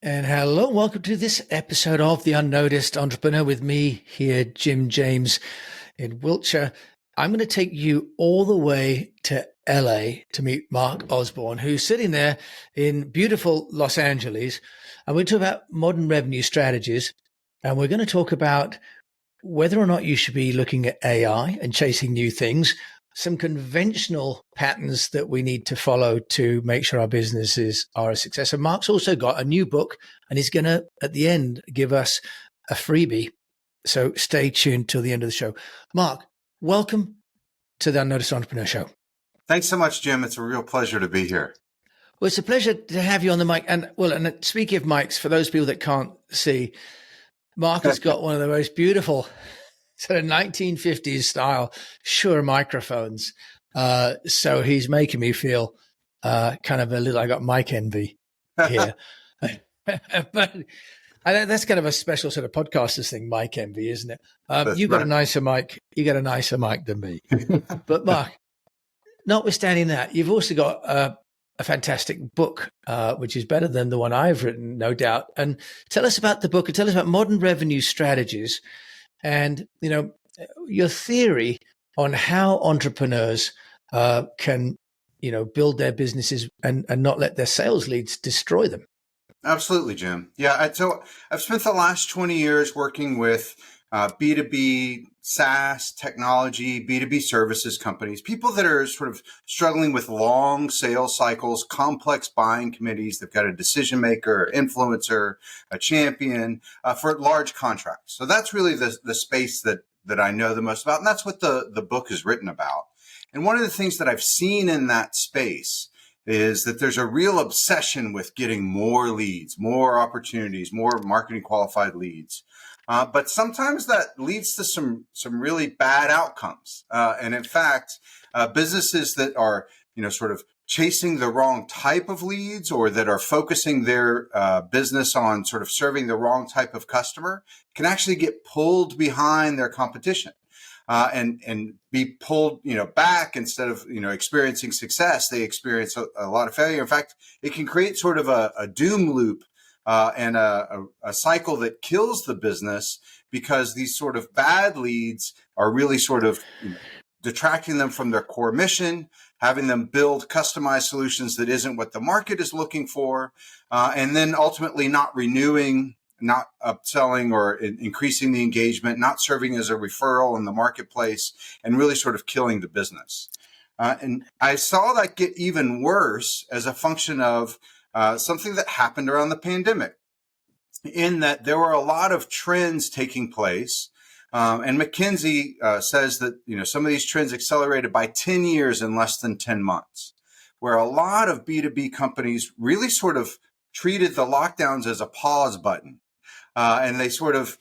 And hello, welcome to this episode of The Unnoticed Entrepreneur with me here, Jim James in Wiltshire. I'm going to take you all the way to LA to meet Mark Osborne, who's sitting there in beautiful Los Angeles. And we're talking about modern revenue strategies. And we're going to talk about whether or not you should be looking at AI and chasing new things, some conventional patterns that we need to follow to make sure our businesses are a success. And Mark's also got a new book, and he's going to, at the end, give us a freebie. So stay tuned till the end of the show. Mark, welcome to the Unnoticed Entrepreneur Show. Thanks so much, Jim. It's a real pleasure to be here. Well, it's a pleasure to have you on the mic. And speaking of mics, for those people that can't see, Mark has got one of the most beautiful sort of 1950s style Shure microphones. So he's making me feel kind of a little, I got mic envy here. But that's kind of a special sort of podcasters thing, mic envy, isn't it? You got a nicer mic. You got a nicer mic than me. But Mark, notwithstanding that, you've also got a fantastic book, which is better than the one I've written, no doubt. And tell us about the book and tell us about modern revenue strategies and, your theory on how entrepreneurs can, build their businesses and not let their sales leads destroy them. Absolutely, Jim. Yeah. So I've spent the last 20 years working with B2B SaaS technology, B2B services companies, people that are sort of struggling with long sales cycles, complex buying committees. They've got a decision maker, influencer, a champion for large contracts. So that's really the space that I know the most about. And that's what the book is written about. And one of the things that I've seen in that space is that there's a real obsession with getting more leads, more opportunities, more marketing qualified leads. But sometimes that leads to some really bad outcomes. And in fact, businesses that are, sort of chasing the wrong type of leads or that are focusing their business on sort of serving the wrong type of customer can actually get pulled behind their competition. And be pulled, back instead of, experiencing success. They experience a lot of failure. In fact, it can create sort of a doom loop and a cycle that kills the business because these sort of bad leads are really sort of detracting them from their core mission, having them build customized solutions that isn't what the market is looking for, and then ultimately not renewing, not upselling or increasing the engagement, not serving as a referral in the marketplace, and really sort of killing the business. And I saw that get even worse as a function of something that happened around the pandemic, in that there were a lot of trends taking place. And McKinsey says that, some of these trends accelerated by 10 years in less than 10 months, where a lot of B2B companies really sort of treated the lockdowns as a pause button. And they sort of,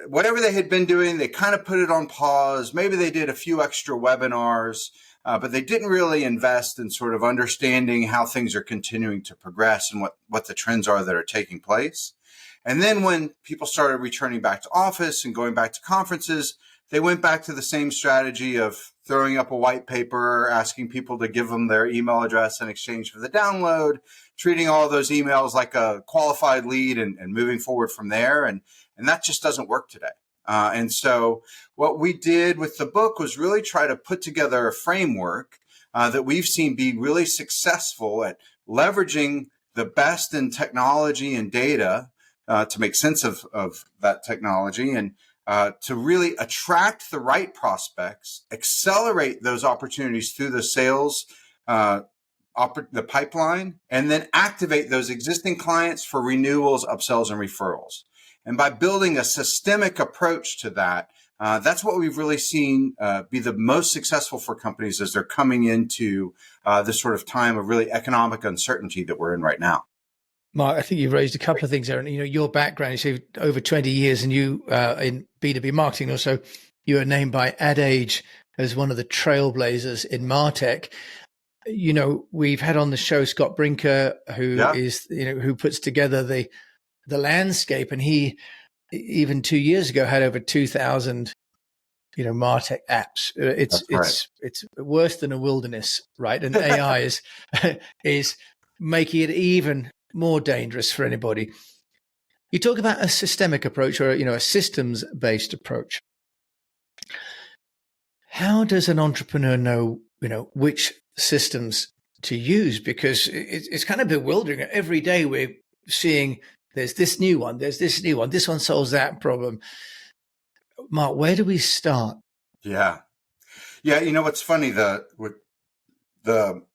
whatever they had been doing, they kind of put it on pause. Maybe they did a few extra webinars, but they didn't really invest in sort of understanding how things are continuing to progress and what the trends are that are taking place. And then when people started returning back to office and going back to conferences, they went back to the same strategy of throwing up a white paper, asking people to give them their email address in exchange for the download, treating all of those emails like a qualified lead and moving forward from there. And that just doesn't work today. And so what we did with the book was really try to put together a framework that we've seen be really successful at leveraging the best in technology and data to make sense of that technology and to really attract the right prospects, accelerate those opportunities through the sales, the pipeline, and then activate those existing clients for renewals, upsells, and referrals. And by building a systemic approach to that, that's what we've really seen be the most successful for companies as they're coming into this sort of time of really economic uncertainty that we're in right now. Mark, I think you've raised a couple of things there. And, your background, you say over 20 years and you in B2B marketing. Also, you were named by Ad Age as one of the trailblazers in MarTech. We've had on the show Scott Brinker, who is, who puts together the landscape. And he, even 2 years ago, had over 2,000, MarTech apps. It's worse than a wilderness, right? And AI is making it even more dangerous for anybody. You talk about a systemic approach or, a systems-based approach. How does an entrepreneur know, which systems to use? Because it's kind of bewildering. Every day we're seeing there's this new one, this one solves that problem. Mark, where do we start? Yeah. What's funny, the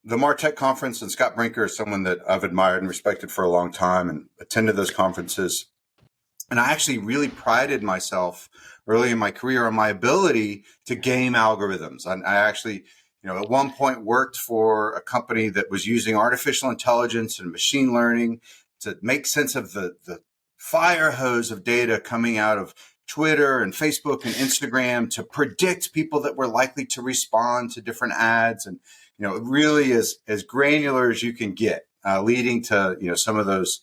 Martech conference, and Scott Brinker is someone that I've admired and respected for a long time and attended those conferences. And I actually really prided myself early in my career on my ability to game algorithms. I actually, at one point worked for a company that was using artificial intelligence and machine learning to make sense of the fire hose of data coming out of Twitter and Facebook and Instagram to predict people that were likely to respond to different ads. And, it really is as granular as you can get, leading to, some of those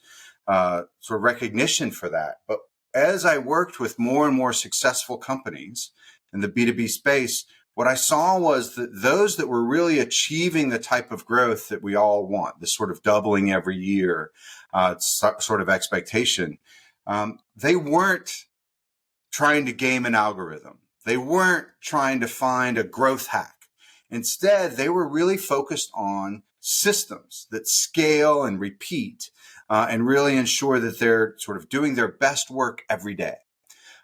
sort of recognition for that. But as I worked with more and more successful companies in the B2B space, what I saw was that those that were really achieving the type of growth that we all want, this sort of doubling every year sort of expectation, they weren't trying to game an algorithm. They weren't trying to find a growth hack. Instead, they were really focused on systems that scale and repeat and really ensure that they're sort of doing their best work every day.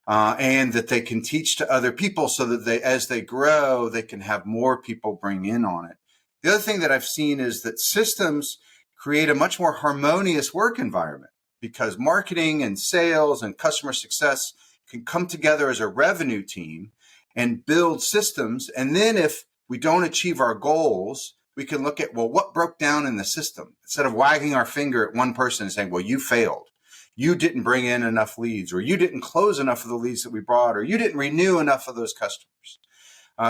And that they can teach to other people so that as they grow, they can have more people bring in on it. The other thing that I've seen is that systems create a much more harmonious work environment because marketing and sales and customer success can come together as a revenue team and build systems. And then if we don't achieve our goals, we can look at, well, what broke down in the system? Instead of wagging our finger at one person and saying, well, you failed. You didn't bring in enough leads, or you didn't close enough of the leads that we brought, or you didn't renew enough of those customers.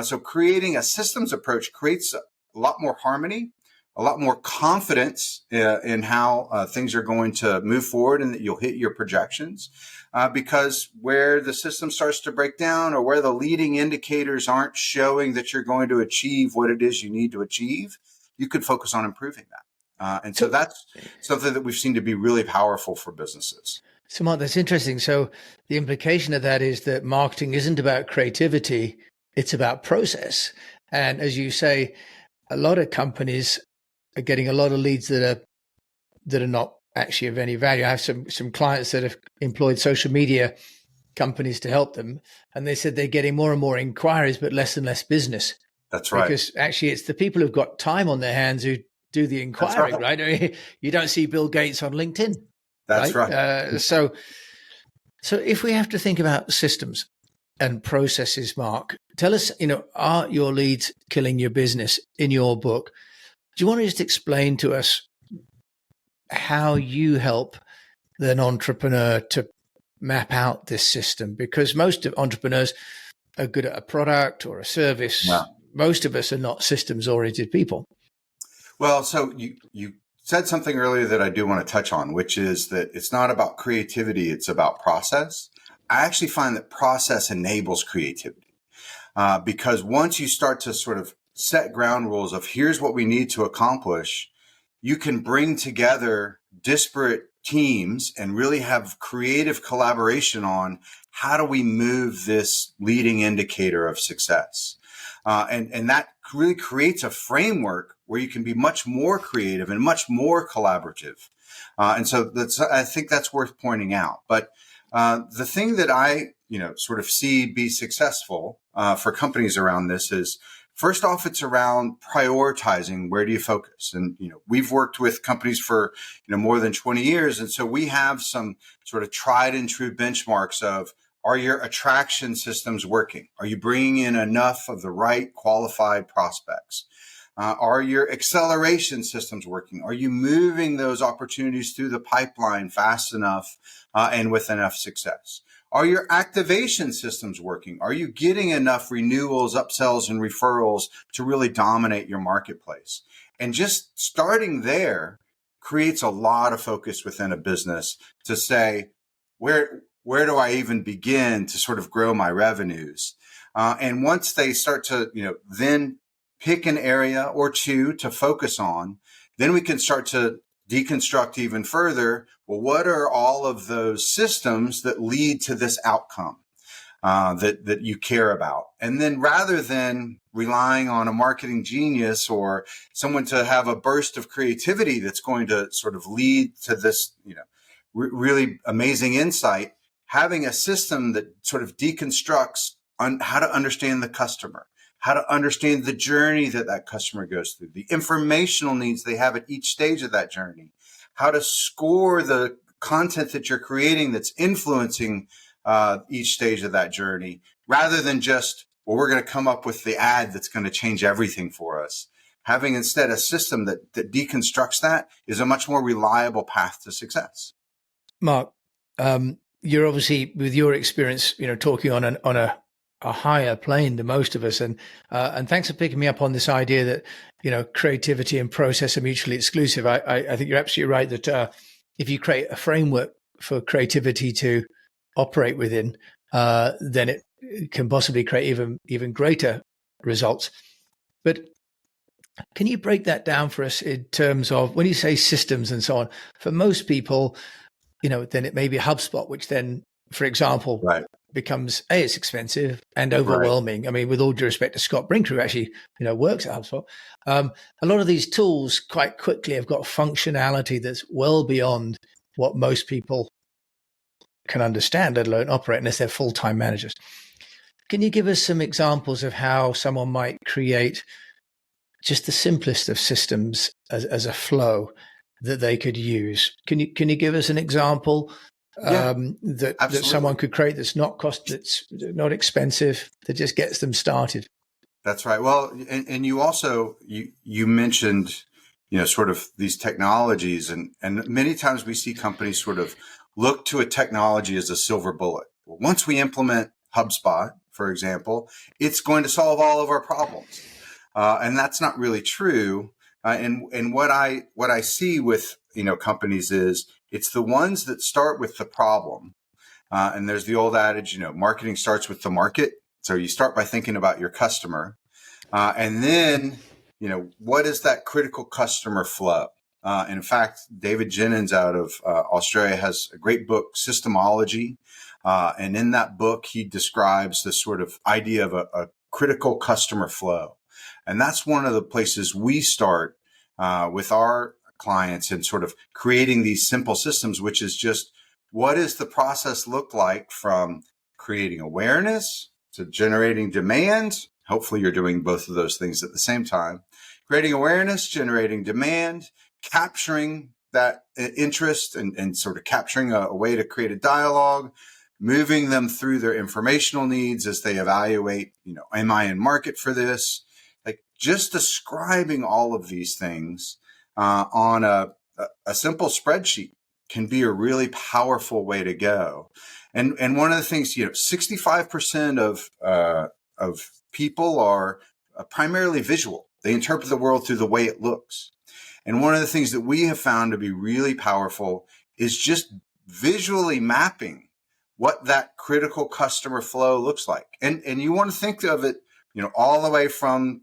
So creating a systems approach creates a lot more harmony, a lot more confidence in how things are going to move forward and that you'll hit your projections. Because where the system starts to break down or where the leading indicators aren't showing that you're going to achieve what it is you need to achieve, you could focus on improving that. And so that's something that we've seen to be really powerful for businesses. So, Mark, that's interesting. So the implication of that is that marketing isn't about creativity, it's about process. And as you say, a lot of companies are getting a lot of leads that are not actually of any value. I have some clients that have employed social media companies to help them, and they said they're getting more and more inquiries, but less and less business. That's right. Because actually it's the people who've got time on their hands who do the inquiring, right? I mean, you don't see Bill Gates on LinkedIn. That's right. So if we have to think about systems and processes, Mark, tell us, are your leads killing your business in your book? Do you want to just explain to us how you help an entrepreneur to map out this system? Because most of entrepreneurs are good at a product or a service. Yeah. Most of us are not systems-oriented people. Well, so you said something earlier that I do want to touch on, which is that it's not about creativity, it's about process. I actually find that process enables creativity because once you start to sort of set ground rules of here's what we need to accomplish, you can bring together disparate teams and really have creative collaboration on how do we move this leading indicator of success. And that really creates a framework where you can be much more creative and much more collaborative. And so I think that's worth pointing out. But the thing that I, sort of see be successful for companies around this is, first off, it's around prioritizing where do you focus. And, we've worked with companies for, more than 20 years. And so we have some sort of tried and true benchmarks of, are your attraction systems working? Are you bringing in enough of the right qualified prospects? Are your acceleration systems working? Are you moving those opportunities through the pipeline fast enough and with enough success? Are your activation systems working? Are you getting enough renewals, upsells, and referrals to really dominate your marketplace? And just starting there creates a lot of focus within a business to say, where do I even begin to sort of grow my revenues? And once they start to, then pick an area or two to focus on, then we can start to deconstruct even further, well, what are all of those systems that lead to this outcome that you care about? And then rather than relying on a marketing genius or someone to have a burst of creativity that's going to sort of lead to this, really amazing insight, having a system that sort of deconstructs on how to understand the customer, how to understand the journey that customer goes through, the informational needs they have at each stage of that journey, how to score the content that you're creating that's influencing each stage of that journey, rather than just, well, we're going to come up with the ad that's going to change everything for us. Having instead a system that deconstructs that is a much more reliable path to success. Mark, you're obviously, with your experience, talking on a higher plane than most of us, and thanks for picking me up on this idea that creativity and process are mutually exclusive. I think you're absolutely right that if you create a framework for creativity to operate within, then it can possibly create even greater results. But can you break that down for us in terms of, when you say systems and so on? For most people, then it may be HubSpot, which then, for example, right, becomes it's expensive and overwhelming. Right. I mean, with all due respect to Scott Brinker, who actually works at HubSpot, a lot of these tools quite quickly have got functionality that's well beyond what most people can understand, let alone operate, unless they're full-time managers. Can you give us some examples of how someone might create just the simplest of systems as a flow that they could use? Can you give us an example that someone could create that's not expensive, that just gets them started? That's right. Well, and you also you mentioned sort of these technologies, and many times we see companies sort of look to a technology as a silver bullet. Well, once we implement HubSpot, for example, it's going to solve all of our problems. And that's not really true. And what I see with, companies is it's the ones that start with the problem. And there's the old adage, marketing starts with the market. So you start by thinking about your customer. And then, what is that critical customer flow? In fact, David Jennings out of Australia has a great book, Systemology. And in that book, he describes this sort of idea of a critical customer flow. And that's one of the places we start with our clients in sort of creating these simple systems, which is just, what does the process look like from creating awareness to generating demand? Hopefully you're doing both of those things at the same time. Creating awareness, generating demand, capturing that interest and sort of capturing a way to create a dialogue, moving them through their informational needs as they evaluate, am I in market for this? Like, just describing all of these things on a simple spreadsheet can be a really powerful way to go. And one of the things, 65% of people are primarily visual. They interpret the world through the way it looks. And one of the things that we have found to be really powerful is just visually mapping what that critical customer flow looks like. And you want to think of it, all the way from,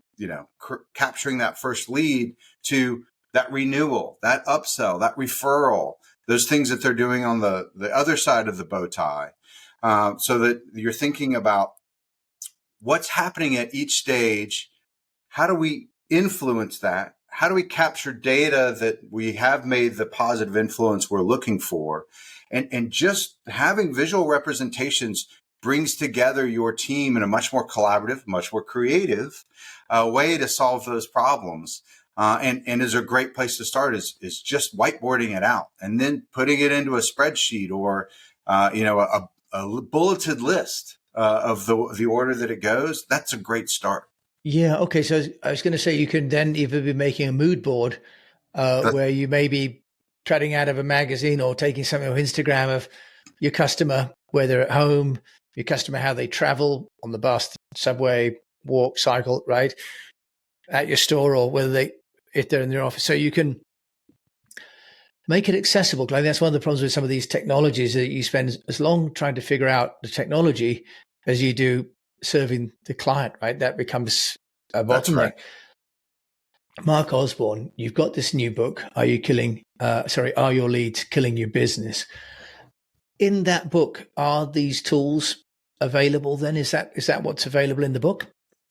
capturing that first lead to that renewal, that upsell, that referral, those things that they're doing on the other side of the bow tie. So that you're thinking about what's happening at each stage. How do we influence that? How do we capture data that we have made the positive influence we're looking for? And just having visual representations brings together your team in a much more collaborative, much more creative way to solve those problems. And is a great place to start is just whiteboarding it out and then putting it into a spreadsheet or, a bulleted list of the order that it goes. That's a great start. Yeah. Okay. So I was going to say, you can then either be making a mood board where you may be cutting out of a magazine or taking something off Instagram of your customer, where they're at home, your customer, how they travel on the bus, subway, walk, cycle, right, at your store, or if they're in their office. So you can make it accessible. I think that's one of the problems with some of these technologies, that you spend as long trying to figure out the technology as you do serving the client, right? That becomes a bottleneck. Right. Mark Osborne, you've got this new book, Are Your Leads Killing Your Business? In that book, are these tools available then? Is that what's available in the book?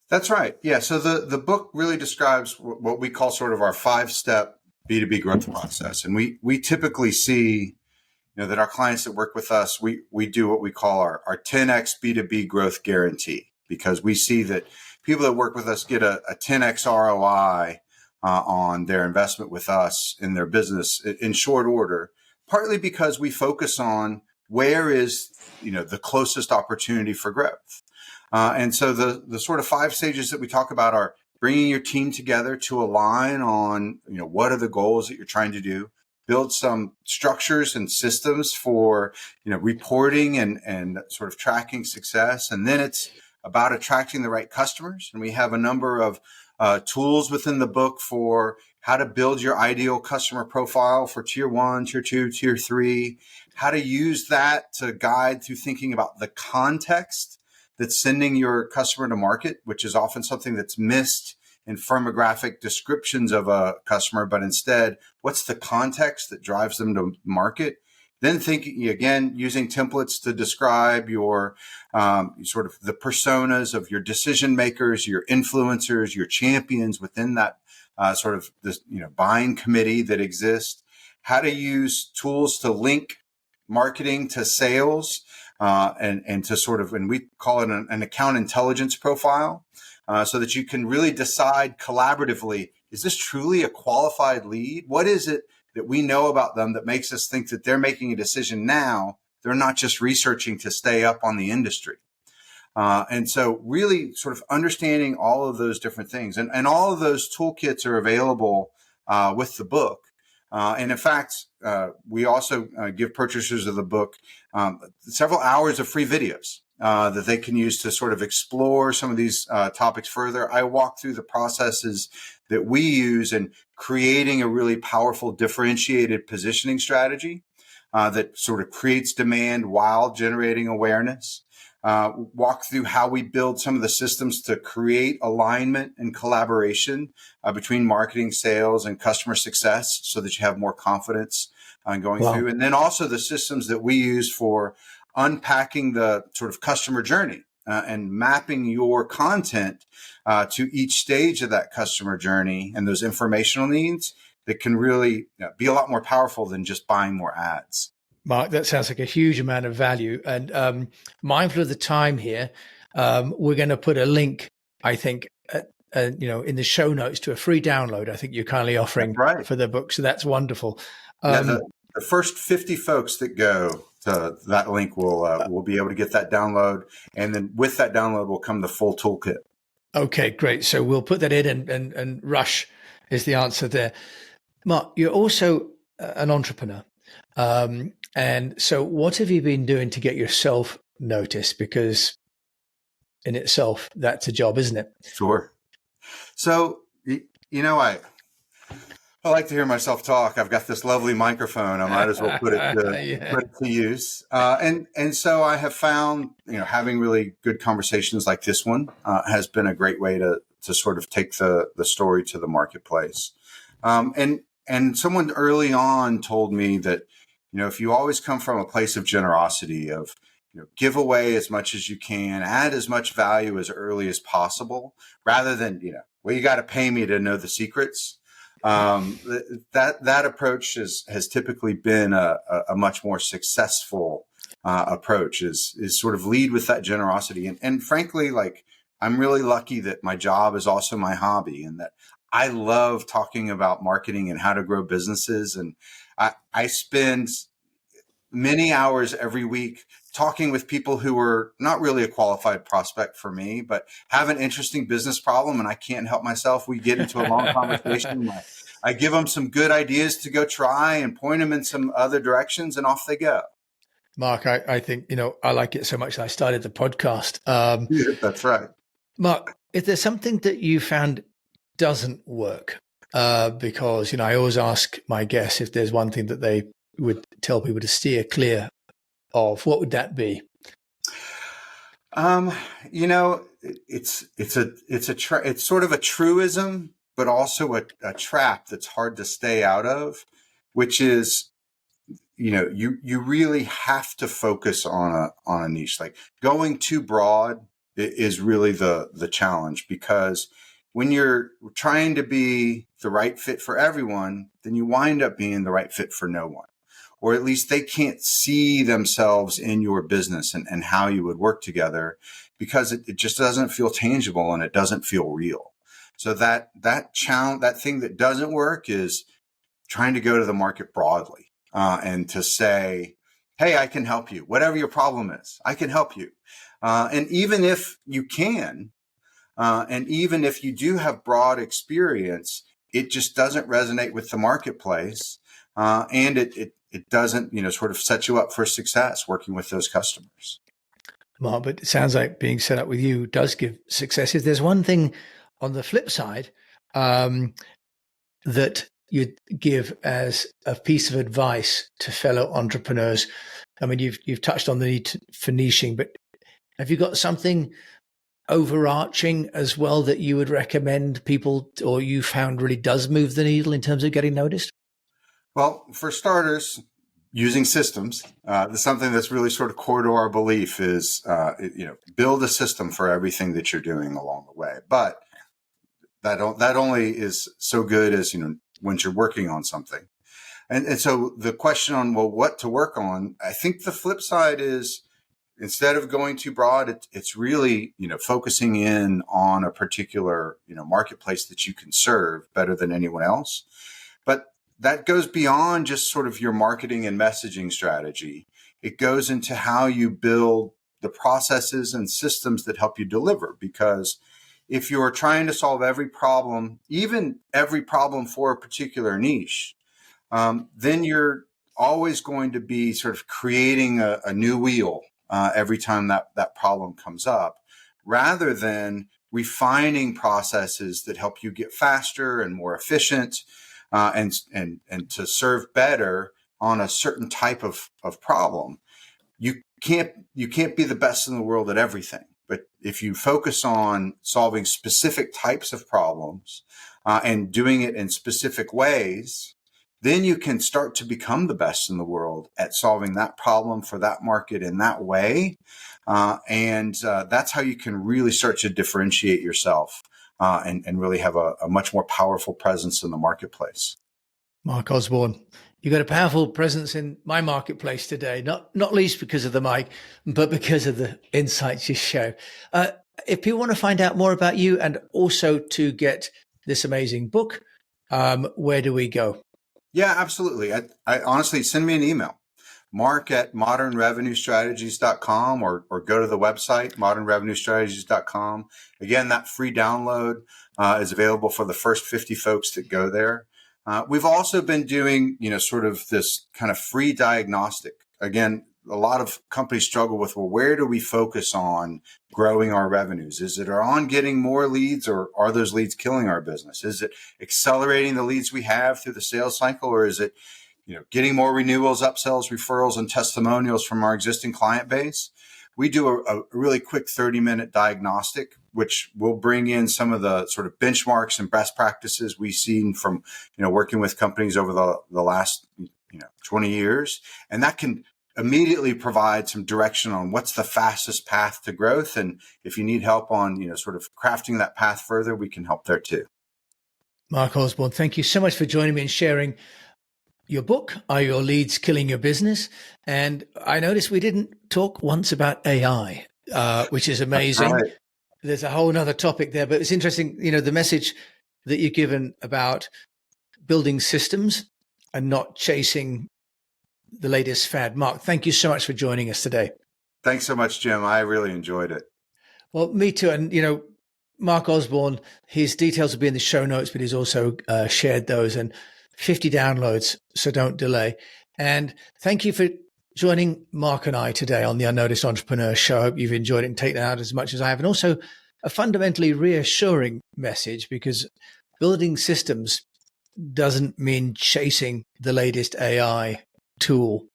That's right. Yeah. So the book really describes what we call sort of our 5-step B2B growth process. And we typically see, that our clients that work with us, we do what we call our 10x B2B growth guarantee, because we see that people that work with us get a 10x ROI on their investment with us in their business in short order, partly because we focus on where is, the closest opportunity for growth. And so the sort of 5 stages that we talk about are bringing your team together to align on, what are the goals that you're trying to do, build some structures and systems for, reporting and sort of tracking success. And then it's about attracting the right customers. And we have a number of tools within the book for how to build your ideal customer profile for tier 1, tier 2, tier 3, how to use that to guide through thinking about the context that's sending your customer to market, which is often something that's missed in firmographic descriptions of a customer, but instead, what's the context that drives them to market? Then thinking again, using templates to describe your sort of the personas of your decision makers, your influencers, your champions within that sort of this, buying committee that exists. How to use tools to link marketing to sales, and to sort of, and we call it an account intelligence profile, so that you can really decide collaboratively, is this truly a qualified lead? What is it that we know about them that makes us think that they're making a decision now? They're not just researching to stay up on the industry. And so really sort of understanding all of those different things. And all of those toolkits are available with the book. And in fact, we also give purchasers of the book several hours of free videos that they can use to sort of explore some of these topics further. I walk through the processes that we use in creating a really powerful differentiated positioning strategy that sort of creates demand while generating awareness. Walk through how we build some of the systems to create alignment and collaboration between marketing, sales, and customer success so that you have more confidence going through. And then also the systems that we use for unpacking the sort of customer journey and mapping your content to each stage of that customer journey and those informational needs that can really be a lot more powerful than just buying more ads. Mark, that sounds like a huge amount of value. And mindful of the time here, we're going to put a link, I think, in the show notes to a free download. I think you're kindly offering for the book, so that's wonderful. The first 50 folks that go to that link will be able to get that download, and then with that download will come the full toolkit. Okay, great. So we'll put that in, and rush is the answer there. Mark, you're also an entrepreneur. And so what have you been doing to get yourself noticed? Because in itself, that's a job, isn't it? Sure. So, I like to hear myself talk. I've got this lovely microphone. I might as well put it to use. And so I have found, having really good conversations like this one has been a great way to sort of take the story to the marketplace. And someone early on told me that, if you always come from a place of generosity, of, give away as much as you can, add as much value as early as possible, rather than, you got to pay me to know the secrets. That approach has typically been a much more successful approach, is sort of lead with that generosity. And frankly, I'm really lucky that my job is also my hobby, and that I love talking about marketing and how to grow businesses. And I spend many hours every week talking with people who are not really a qualified prospect for me, but have an interesting business problem, and I can't help myself. We get into a long conversation. I give them some good ideas to go try and point them in some other directions, and off they go. Mark, I think, I like it so much that I started the podcast. Yeah, that's right. Mark, if there's something that you found doesn't work, because, I always ask my guests if there's one thing that they would tell people to steer clear of, what would that be? It's sort of a truism, but also a trap that's hard to stay out of, which is, you really have to focus on a niche. Like going too broad is really the challenge, because when you're trying to be the right fit for everyone, then you wind up being the right fit for no one, or at least they can't see themselves in your business and how you would work together, because it just doesn't feel tangible and it doesn't feel real. So that challenge, that thing that doesn't work, is trying to go to the market broadly, and to say, hey, I can help you. Whatever your problem is, I can help you. And even if you can, and even if you do have broad experience, it just doesn't resonate with the marketplace. And it doesn't, sort of set you up for success working with those customers. Mark, but it sounds like being set up with you does give successes. There's one thing on the flip side that you'd give as a piece of advice to fellow entrepreneurs. I mean, you've touched on the need for niching, but have you got something overarching as well that you would recommend people, or you found really does move the needle in terms of getting noticed? Well, for starters, using systems, something that's really sort of core to our belief is, build a system for everything that you're doing along the way. But that only is so good as, once you're working on something. And so the question on, well, what to work on, I think the flip side is, instead of going too broad, it's really, focusing in on a particular, marketplace that you can serve better than anyone else. But that goes beyond just sort of your marketing and messaging strategy. It goes into how you build the processes and systems that help you deliver. Because if you're trying to solve every problem, even every problem for a particular niche, then you're always going to be sort of creating a new wheel every time that problem comes up, rather than refining processes that help you get faster and more efficient, and to serve better on a certain type of problem. You can't be the best in the world at everything. But if you focus on solving specific types of problems, and doing it in specific ways, then you can start to become the best in the world at solving that problem for that market in that way. And that's how you can really start to differentiate yourself, and really have a much more powerful presence in the marketplace. Mark Osborne, you've got a powerful presence in my marketplace today, not least because of the mic, but because of the insights you share. If people want to find out more about you and also to get this amazing book, where do we go? Yeah, absolutely. I honestly, send me an email, mark@modernrevenuestrategies.com, or go to the website, modernrevenuestrategies.com. Again, that free download is available for the first 50 folks that go there. We've also been doing, sort of this kind of free diagnostic. Again, a lot of companies struggle with, well, where do we focus on growing our revenues? Is it on getting more leads, or are those leads killing our business? Is it accelerating the leads we have through the sales cycle, or is it, getting more renewals, upsells, referrals, and testimonials from our existing client base? We do a really quick 30-minute diagnostic, which will bring in some of the sort of benchmarks and best practices we've seen from, working with companies over the last, 20 years. And that can immediately provide some direction on what's the fastest path to growth. And if you need help on, sort of crafting that path further, we can help there too. Mark Osborne, thank you so much for joining me and sharing your book, Are Your Leads Killing Your Business? And I noticed we didn't talk once about AI, which is amazing. Right. There's a whole nother topic there, but it's interesting, the message that you've given about building systems and not chasing the latest fad. Mark, thank you so much for joining us today. Thanks so much, Jim. I really enjoyed it. Well, me too. And, Mark Osborne, his details will be in the show notes, but he's also shared those, and 50 downloads, so don't delay. And thank you for joining Mark and I today on the Unnoticed Entrepreneur Show. I hope you've enjoyed it and taken it out as much as I have. And also a fundamentally reassuring message, because building systems doesn't mean chasing the latest AI tool.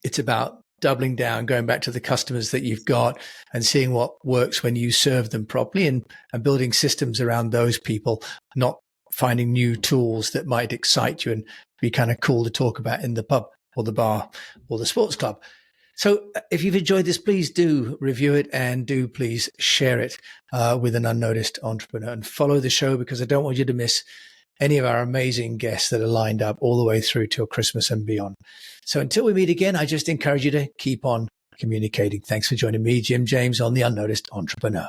It's about doubling down, going back to the customers that you've got and seeing what works when you serve them properly, and building systems around those people, not finding new tools that might excite you and be kind of cool to talk about in the pub or the bar or the sports club. So if you've enjoyed this, please do review it and do please share it with an unnoticed entrepreneur, and follow the show, because I don't want you to miss any of our amazing guests that are lined up all the way through till Christmas and beyond. So until we meet again, I just encourage you to keep on communicating. Thanks for joining me, Jim James, on The Unnoticed Entrepreneur.